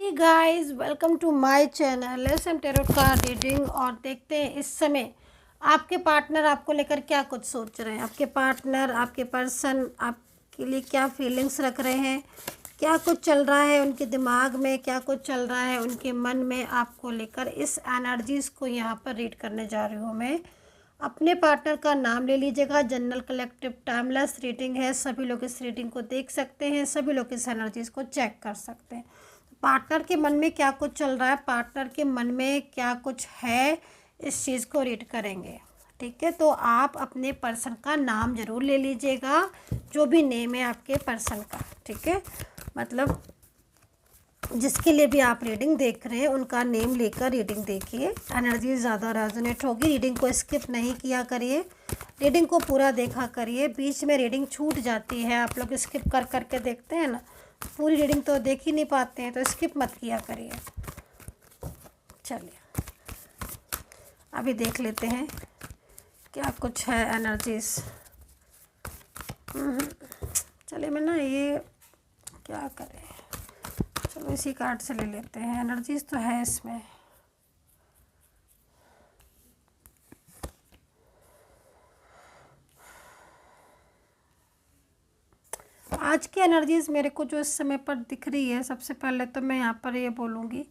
Hey guys, welcome to my channel let's tarot card reading. और देखते हैं इस समय आपके पार्टनर आपको लेकर क्या कुछ सोच रहे हैं। आपके पार्टनर, आपके पर्सन आपके लिए क्या फीलिंग्स रख रहे हैं, क्या कुछ चल रहा है उनके दिमाग में, क्या कुछ चल रहा है उनके मन में आपको लेकर। इस एनर्जीज़ को यहाँ पर रीड करने जा रही हूँ मैं। अपने पार्टनर का नाम ले लीजिएगा। जनरल कलेक्टिव टाइमलेस रीडिंग है, सभी लोग इस रीडिंग को देख सकते हैं, सभी लोग इस एनर्जीज़ को चेक कर सकते हैं। पार्टनर के मन में क्या कुछ चल रहा है, पार्टनर के मन में क्या कुछ है, इस चीज़ को रीड करेंगे। ठीक है, तो आप अपने पर्सन का नाम ज़रूर ले लीजिएगा, जो भी नेम है आपके पर्सन का। ठीक है, मतलब जिसके लिए भी आप रीडिंग देख रहे हैं उनका नेम लेकर रीडिंग देखिए। एनर्जी ज़्यादा रेजोनेट होगी। रीडिंग को स्किप नहीं किया करिए, रीडिंग को पूरा देखा करिए। बीच में रीडिंग छूट जाती है, आप लोग स्किप कर करके देखते हैं ना, पूरी रीडिंग तो देख ही नहीं पाते हैं, तो स्किप मत किया करिए। चलिए अभी देख लेते हैं क्या कुछ है एनर्जीज। चलिए मैं ना ये क्या करें, चलो इसी कार्ड से ले लेते हैं। एनर्जीज तो है इसमें। आज की एनर्जीज मेरे को जो इस समय पर दिख रही है, सबसे पहले तो मैं यहाँ पर ये बोलूँगी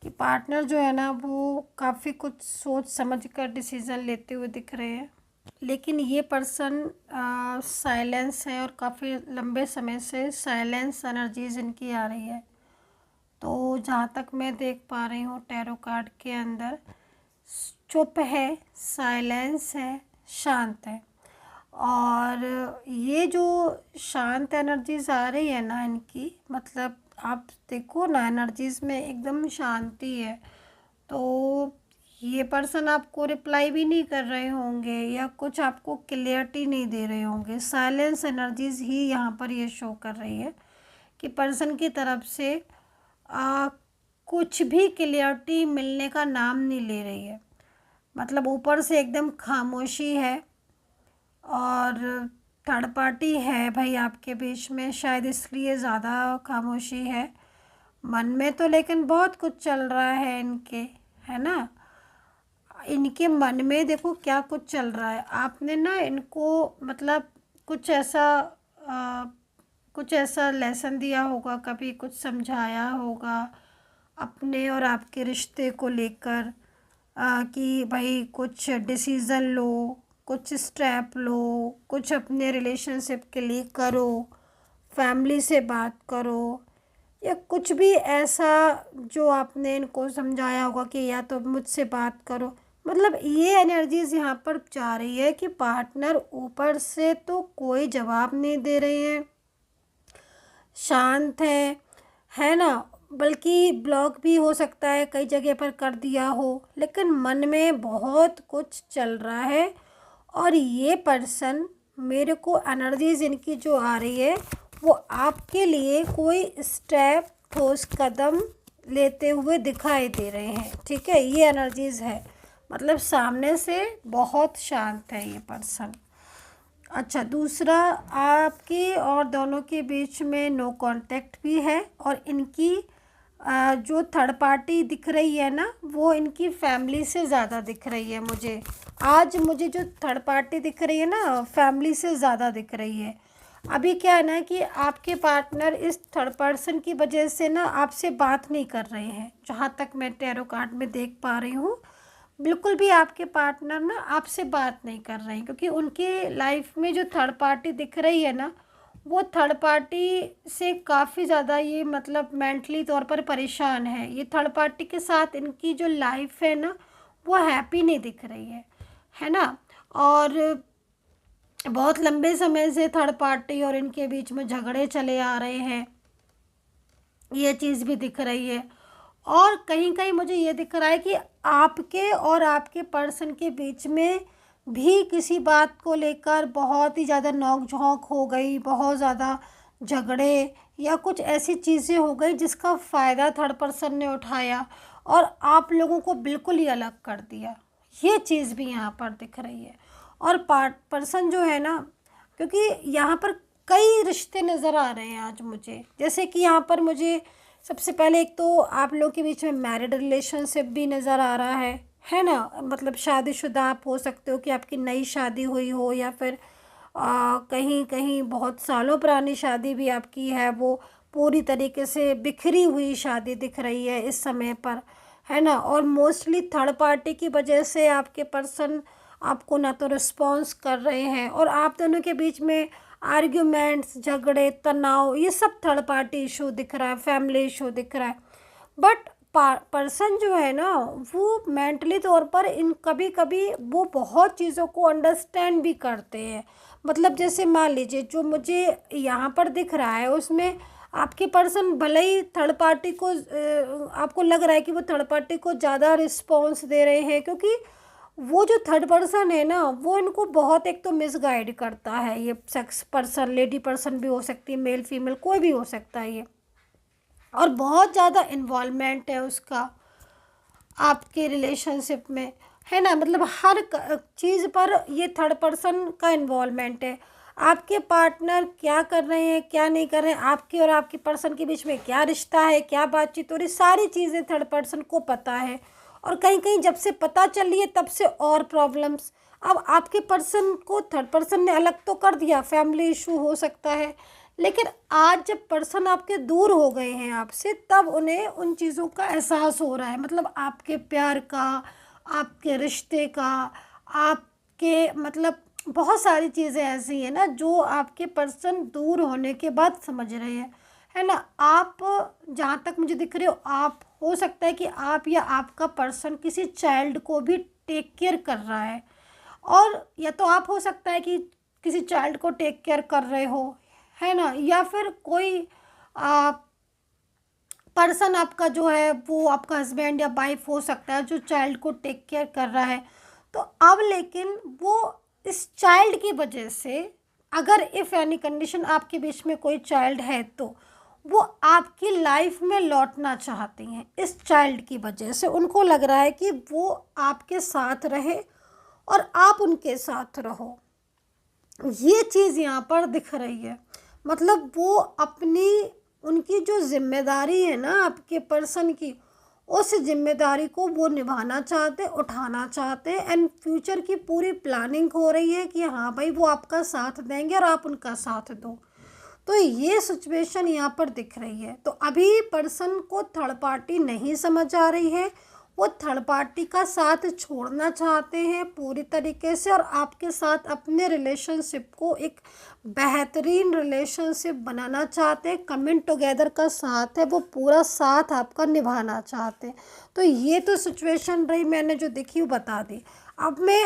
कि पार्टनर जो है ना वो काफ़ी कुछ सोच समझ कर डिसीज़न लेते हुए दिख रहे हैं। लेकिन ये पर्सन साइलेंस है और काफ़ी लंबे समय से साइलेंस एनर्जीज इनकी आ रही है। तो जहाँ तक मैं देख पा रही हूँ टैरो कार्ड के अंदर, चुप है, साइलेंस है, शांत है। और ये जो शांत एनर्जीज आ रही है ना इनकी, मतलब आप देखो ना एनर्जीज में एकदम शांति है। तो ये पर्सन आपको रिप्लाई भी नहीं कर रहे होंगे या कुछ आपको क्लियरिटी नहीं दे रहे होंगे। साइलेंस एनर्जीज ही यहाँ पर ये शो कर रही है कि पर्सन की तरफ से कुछ भी क्लियरिटी मिलने का नाम नहीं ले रही है। मतलब ऊपर से एकदम खामोशी है और थर्ड पार्टी है भाई आपके बीच में, शायद इसलिए ज़्यादा खामोशी है मन में तो। लेकिन बहुत कुछ चल रहा है इनके, है ना। इनके मन में देखो क्या कुछ चल रहा है। आपने ना इनको मतलब कुछ ऐसा लेसन दिया होगा, कभी कुछ समझाया होगा अपने और आपके रिश्ते को लेकर, कि भाई कुछ डिसीज़न लो, कुछ स्टेप लो, कुछ अपने रिलेशनशिप के लिए करो, फैमिली से बात करो, या कुछ भी ऐसा जो आपने इनको समझाया होगा कि या तो मुझसे बात करो। मतलब ये एनर्जीज यहाँ पर जा रही है कि पार्टनर ऊपर से तो कोई जवाब नहीं दे रहे हैं, शांत है ना। बल्कि ब्लॉक भी हो सकता है, कई जगह पर कर दिया हो, लेकिन मन में बहुत कुछ चल रहा है। और ये पर्सन, मेरे को एनर्जीज इनकी जो आ रही है वो आपके लिए कोई स्टेप, ठोस कदम लेते हुए दिखाई दे रहे हैं। ठीक है, ये एनर्जीज है। मतलब सामने से बहुत शांत है ये पर्सन। अच्छा, दूसरा, आपके और दोनों के बीच में नो कांटेक्ट भी है। और इनकी जो थर्ड पार्टी दिख रही है ना, वो इनकी फैमिली से ज़्यादा दिख रही है मुझे। आज मुझे जो थर्ड पार्टी दिख रही है ना, फैमिली से ज़्यादा दिख रही है। अभी क्या है ना कि आपके पार्टनर इस थर्ड पर्सन की वजह से ना आपसे बात नहीं कर रहे हैं, जहाँ तक मैं टैरो कार्ड में देख पा रही हूँ। बिल्कुल भी आपके पार्टनर ना आपसे बात नहीं कर रहे हैं, क्योंकि उनके लाइफ में जो थर्ड पार्टी दिख रही है ना, वो थर्ड पार्टी से काफ़ी ज़्यादा ये मतलब मेंटली तौर पर परेशान है। ये थर्ड पार्टी के साथ इनकी जो लाइफ है ना वो हैप्पी नहीं दिख रही है ना। और बहुत लंबे समय से थर्ड पार्टी और इनके बीच में झगड़े चले आ रहे हैं, ये चीज़ भी दिख रही है। और कहीं कहीं मुझे ये दिख रहा है कि आपके और आपके पर्सन के बीच में भी किसी बात को लेकर बहुत ही ज़्यादा नोक झोंक हो गई, बहुत ज़्यादा झगड़े या कुछ ऐसी चीज़ें हो गई जिसका फ़ायदा थर्ड पर्सन ने उठाया और आप लोगों को बिल्कुल ही अलग कर दिया। ये चीज़ भी यहाँ पर दिख रही है। और पर्सन जो है ना, क्योंकि यहाँ पर कई रिश्ते नज़र आ रहे हैं आज मुझे, जैसे कि यहाँ पर मुझे सबसे पहले एक तो आप लोग के बीच में मैरिड रिलेशनशिप भी नज़र आ रहा है ना। मतलब शादीशुदा आप हो सकते हो कि आपकी नई शादी हुई हो, या फिर कहीं कहीं बहुत सालों पुरानी शादी भी आपकी है, वो पूरी तरीके से बिखरी हुई शादी दिख रही है इस समय पर, है ना। और मोस्टली थर्ड पार्टी की वजह से आपके पर्सन आपको ना तो रिस्पॉन्स कर रहे हैं, और आप दोनों के बीच में आर्ग्यूमेंट्स, झगड़े, तनाव, ये सब थर्ड पार्टी इशू दिख रहा है, फैमिली इशू दिख रहा है। बट पर्सन जो है ना, वो मेंटली तौर पर इन कभी कभी वो बहुत चीज़ों को अंडरस्टैंड भी करते हैं। मतलब जैसे मान लीजिए जो मुझे यहाँ पर दिख रहा है उसमें आपके पर्सन भले ही थर्ड पार्टी को आपको लग रहा है कि वो थर्ड पार्टी को ज़्यादा रिस्पॉन्स दे रहे हैं, क्योंकि वो जो थर्ड पर्सन है ना, वो इनको बहुत एक तो मिसगाइड करता है। ये सेक्स पर्सन, लेडी पर्सन भी हो सकती है, मेल फीमेल कोई भी हो सकता है ये, और बहुत ज़्यादा इन्वॉल्वमेंट है उसका आपके रिलेशनशिप में, है ना। मतलब हर चीज़ पर ये थर्ड पर्सन का इन्वॉल्वमेंट है। आपके पार्टनर क्या कर रहे हैं, क्या नहीं कर रहे हैं, आपके और आपके पर्सन के बीच में क्या रिश्ता है, क्या बातचीत हो रही, सारी चीज़ें थर्ड पर्सन को पता है। और कहीं कहीं जब से पता चल रही है तब से और प्रॉब्लम्स। अब आपके पर्सन को थर्ड पर्सन ने अलग तो कर दिया, फैमिली इशू हो सकता है, लेकिन आज जब पर्सन आपके दूर हो गए हैं आपसे, तब उन्हें उन चीज़ों का एहसास हो रहा है। मतलब आपके प्यार का, आपके रिश्ते का, आपके मतलब बहुत सारी चीज़ें ऐसी हैं ना जो आपके पर्सन दूर होने के बाद समझ रहे हैं, है ना। आप जहाँ तक मुझे दिख रहे हो, आप हो सकता है कि आप या आपका पर्सन किसी चाइल्ड को भी टेक केयर कर रहा है, और या तो आप हो सकता है कि किसी चाइल्ड को टेक केयर कर रहे हो, है ना, या फिर कोई पर्सन आपका जो है वो आपका हस्बैंड या वाइफ हो सकता है जो चाइल्ड को टेक केयर कर रहा है। तो अब लेकिन वो इस चाइल्ड की वजह से, अगर इफ़ एनी कंडीशन आपके बीच में कोई चाइल्ड है, तो वो आपकी लाइफ में लौटना चाहती हैं इस चाइल्ड की वजह से। उनको लग रहा है कि वो आपके साथ रहे और आप उनके साथ रहो। ये चीज़ यहाँ पर दिख रही है। मतलब वो अपनी, उनकी जो जिम्मेदारी है ना आपके पर्सन की, उस जिम्मेदारी को वो निभाना चाहते, उठाना चाहते, एंड फ्यूचर की पूरी प्लानिंग हो रही है कि हाँ भाई वो आपका साथ देंगे और आप उनका साथ दो। तो ये सिचुएशन यहाँ पर दिख रही है। तो अभी पर्सन को थर्ड पार्टी नहीं समझ आ रही है, वो थर्ड पार्टी का साथ छोड़ना चाहते हैं पूरी तरीके से, और आपके साथ अपने रिलेशनशिप को एक बेहतरीन रिलेशनशिप बनाना चाहते हैं। कमिंग टुगेदर का साथ है, वो पूरा साथ आपका निभाना चाहते हैं। तो ये तो सिचुएशन रही, मैंने जो देखी वो बता दी। अब मैं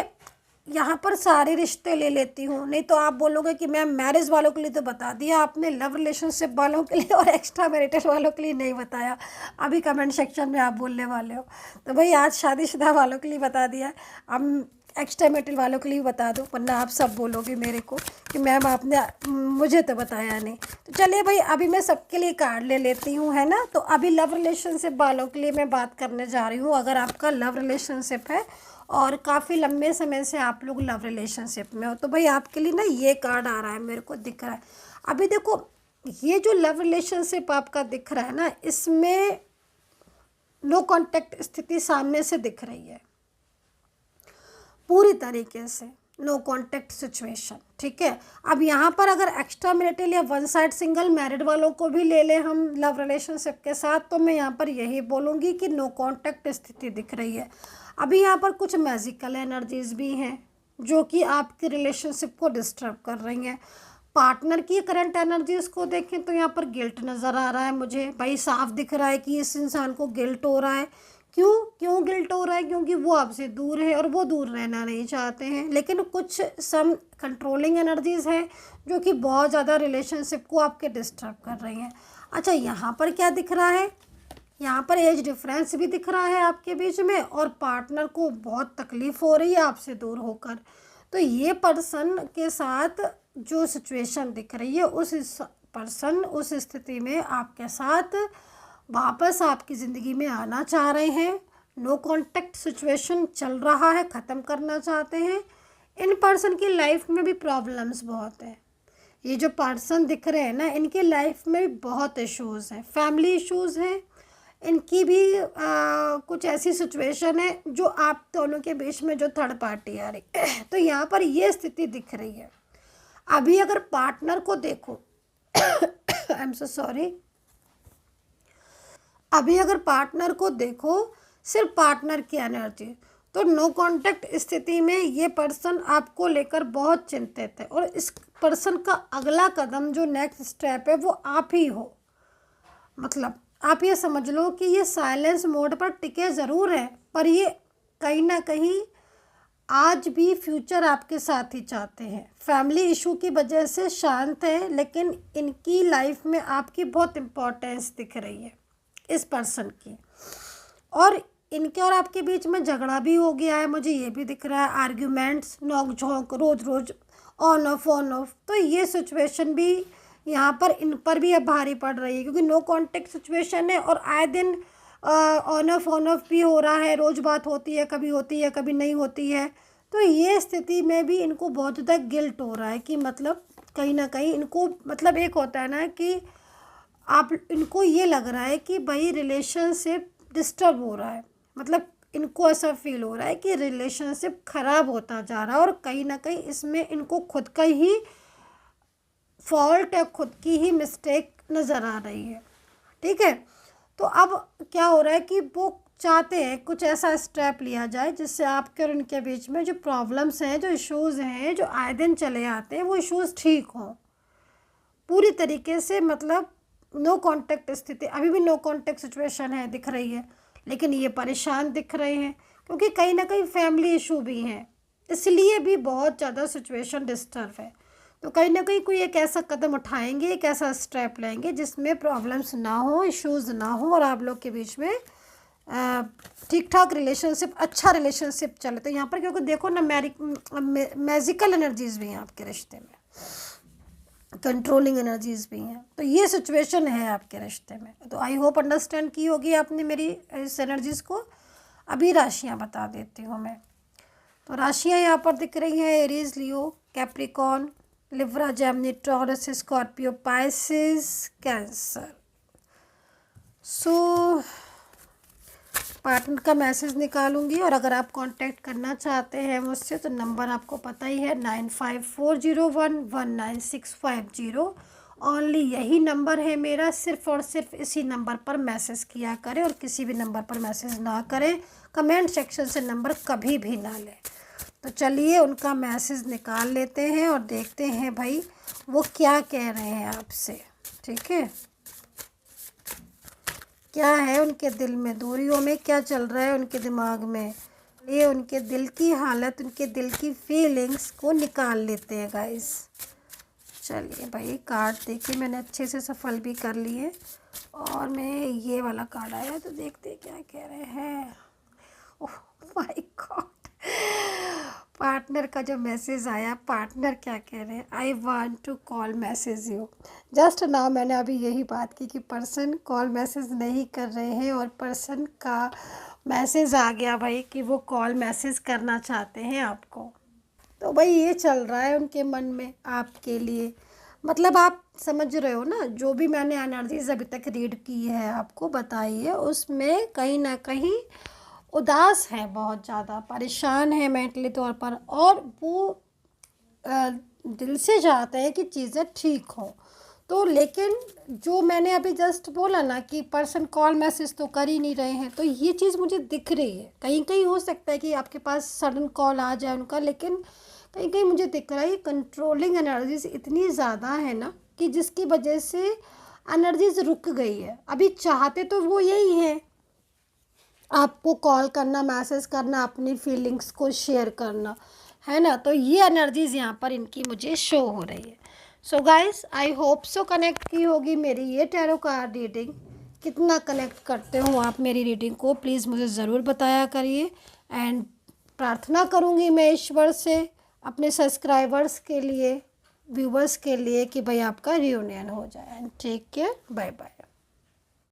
यहाँ पर सारे रिश्ते ले लेती हूँ, नहीं तो आप बोलोगे कि मैम मैरिज वालों के लिए तो बता दिया आपने, लव रिलेशनशिप वालों के लिए और एक्स्ट्रा मैरिटल वालों के लिए नहीं बताया। अभी कमेंट सेक्शन में आप बोलने वाले हो, तो भाई आज शादीशुदा वालों के लिए बता दिया, अब एक्स्ट्रा मैरिटल वालों के लिए बता दो, वरना आप सब बोलोगे मेरे को कि मैम आपने मुझे तो बताया नहीं। तो चलिए भाई अभी मैं सबके लिए कार्ड ले लेती हूँ, है ना। तो अभी लव रिलेशनशिप वालों के लिए मैं बात करने जा रही हूँ। अगर आपका लव रिलेशनशिप है और काफ़ी लंबे समय से आप लोग लव रिलेशनशिप में हो, तो भाई आपके लिए ना ये कार्ड आ रहा है, मेरे को दिख रहा है। अभी देखो, ये जो लव रिलेशनशिप आपका दिख रहा है ना, इसमें नो कांटेक्ट स्थिति सामने से दिख रही है, पूरी तरीके से नो कांटेक्ट सिचुएशन, ठीक है। अब यहाँ पर अगर एक्स्ट्रा मैरिटल या वन साइड सिंगल मैरिड वालों को भी ले लें हम लव रिलेशनशिप के साथ, तो मैं यहाँ पर यही बोलूँगी कि नो कांटेक्ट स्थिति दिख रही है। अभी यहाँ पर कुछ मैजिकल एनर्जीज भी हैं जो कि आपके रिलेशनशिप को डिस्टर्ब कर रही हैं। पार्टनर की करंट एनर्जीज को देखें तो यहाँ पर गिल्ट नज़र आ रहा है मुझे, भाई साफ दिख रहा है कि इस इंसान को गिल्ट हो रहा है। क्यों गिल्ट हो रहा है? क्योंकि वो आपसे दूर है और वो दूर रहना नहीं चाहते हैं। लेकिन कुछ सम कंट्रोलिंग एनर्जीज़ हैं जो कि बहुत ज़्यादा रिलेशनशिप को आपके डिस्टर्ब कर रही हैं। अच्छा, यहाँ पर क्या दिख रहा है? यहाँ पर एज डिफरेंस भी दिख रहा है आपके बीच में, और पार्टनर को बहुत तकलीफ़ हो रही है आपसे दूर होकर। तो ये पर्सन के साथ जो सिचुएशन दिख रही है, उस पर्सन उस स्थिति में आपके साथ वापस आपकी ज़िंदगी में आना चाह रहे हैं। नो कांटेक्ट सिचुएशन चल रहा है, ख़त्म करना चाहते हैं। इन पर्सन की लाइफ में भी प्रॉब्लम्स बहुत है। ये जो पर्सन दिख रहे हैं ना, इनके लाइफ में बहुत इश्यूज़ हैं, फैमिली इश्यूज़ हैं, इनकी भी कुछ ऐसी सिचुएशन है जो आप दोनों के बीच में जो थर्ड पार्टी आ रही है। तो यहाँ पर ये स्थिति दिख रही है। अभी अगर पार्टनर को देखो आई एम सो सॉरी, अभी अगर पार्टनर को देखो, सिर्फ पार्टनर की एनर्जी, तो नो कांटेक्ट स्थिति में ये पर्सन आपको लेकर बहुत चिंतित है और इस पर्सन का अगला कदम जो नेक्स्ट स्टेप है वो आप ही हो। मतलब आप ये समझ लो कि ये साइलेंस मोड पर टिके ज़रूर है, पर ये कहीं ना कहीं आज भी फ्यूचर आपके साथ ही चाहते हैं। फैमिली इशू की वजह से शांत है, लेकिन इनकी लाइफ में आपकी बहुत इम्पोर्टेंस दिख रही है इस पर्सन की। और इनके और आपके बीच में झगड़ा भी हो गया है, मुझे ये भी दिख रहा है, आर्ग्यूमेंट्स, नोक झोंक, रोज़ रोज़ ऑन ऑफ। तो ये सिचुएशन भी यहाँ पर इन पर भी अब भारी पड़ रही है, क्योंकि नो कांटेक्ट सिचुएशन है और आए दिन ऑन ऑफ भी हो रहा है, रोज़ बात होती है, कभी नहीं होती है। तो ये स्थिति में भी इनको बहुत ज़्यादा गिल्ट हो रहा है कि मतलब कहीं ना कहीं इनको, मतलब एक होता है ना कि आप, इनको ये लग रहा है कि भाई रिलेशनशिप डिस्टर्ब हो रहा है, मतलब इनको ऐसा फील हो रहा है कि रिलेशनशिप ख़राब होता जा रहा है और कहीं ना कहीं इसमें इनको खुद का ही फॉल्ट है, खुद की ही मिस्टेक नज़र आ रही है। ठीक है, तो अब क्या हो रहा है कि वो चाहते हैं कुछ ऐसा स्टेप लिया जाए जिससे आपके और उनके बीच में जो प्रॉब्लम्स हैं, जो इश्यूज़ हैं, जो आए दिन चले आते हैं, वो इश्यूज़ ठीक हों पूरी तरीके से। मतलब नो कांटेक्ट स्थिति, अभी भी नो कांटेक्ट सिचुएशन है, दिख रही है, लेकिन ये परेशान दिख रहे हैं क्योंकि कहीं ना कहीं फैमिली इशू भी हैं, इसलिए भी बहुत ज़्यादा सिचुएशन डिस्टर्ब है। तो कहीं ना कहीं कोई एक ऐसा कदम उठाएंगे, एक ऐसा स्टेप लेंगे जिसमें प्रॉब्लम्स ना हो, इश्यूज़ ना हो और आप लोग के बीच में ठीक ठाक रिलेशनशिप, अच्छा रिलेशनशिप चले। तो यहाँ पर क्योंकि देखो ना, मैजिकल एनर्जीज़ भी हैं आपके रिश्ते में, कंट्रोलिंग एनर्जीज़ भी हैं, तो ये सिचुएशन है आपके रिश्ते में। तो आई होप अंडरस्टैंड की होगी आपने मेरी इस एनर्जीज़ को। अभी राशियाँ बता देती हूँ मैं। तो राशियाँ यहाँ पर दिख रही हैं, Aries, Leo, Capricorn, Libra, Gemini, Taurus, Scorpio, Pisces, cancer. So partner का मैसेज निकालूंगी और अगर आप कांटेक्ट करना चाहते हैं मुझसे तो नंबर आपको पता ही है, 9540119650। ओनली यही नंबर है मेरा, सिर्फ और सिर्फ इसी नंबर पर मैसेज किया करें और किसी भी नंबर पर मैसेज ना करें, कमेंट सेक्शन से नंबर कभी भी ना लें। तो चलिए उनका मैसेज निकाल लेते हैं और देखते हैं भाई वो क्या कह रहे हैं आपसे। ठीक है, क्या है उनके दिल में, दूरियों में क्या चल रहा है उनके दिमाग में, ये उनके दिल की हालत, उनके दिल की फीलिंग्स को निकाल लेते हैं गाइस। चलिए भाई, कार्ड देखिए मैंने अच्छे से सफल भी कर लिए और मैं ये वाला कार्ड आया तो देखते क्या कह रहे हैं। ओह माय गॉड, पार्टनर का जो मैसेज आया, पार्टनर क्या कह रहे हैं, I want to call message you. Just now मैंने अभी यही बात की कि पर्सन कॉल मैसेज नहीं कर रहे हैं और पर्सन का मैसेज आ गया भाई कि वो कॉल मैसेज करना चाहते हैं आपको। तो भाई ये चल रहा है उनके मन में आपके लिए। मतलब आप समझ रहे हो ना, जो भी मैंने एनर्जीज अभी तक रीड की है, आपको बताई है, उसमें कहीं ना कहीं उदास है, बहुत ज़्यादा परेशान है मेंटली तौर पर और वो दिल से चाहते हैं कि चीज़ें ठीक हों। तो लेकिन जो मैंने अभी जस्ट बोला ना कि पर्सन कॉल मैसेज तो कर ही नहीं रहे हैं, तो ये चीज़ मुझे दिख रही है। कहीं कहीं हो सकता है कि आपके पास सडन कॉल आ जाए उनका, लेकिन कहीं कहीं मुझे दिख रहा है कंट्रोलिंग एनर्जीज इतनी ज़्यादा है ना कि जिसकी वजह से एनर्जीज रुक गई है। अभी चाहते तो वो यही है, आपको कॉल करना, मैसेज करना, अपनी फीलिंग्स को शेयर करना, है ना। तो ये एनर्जीज यहाँ पर इनकी मुझे शो हो रही है। So guys, I hope so connect की होगी मेरी ये टैरो कार्ड रीडिंग। कितना कनेक्ट करते हो आप मेरी रीडिंग को, प्लीज़ मुझे ज़रूर बताया करिए। एंड प्रार्थना करूँगी मैं ईश्वर से अपने सब्सक्राइबर्स के लिए, व्यूवर्स के लिए कि भाई आपका रियूनियन हो जाए। And take care, bye bye.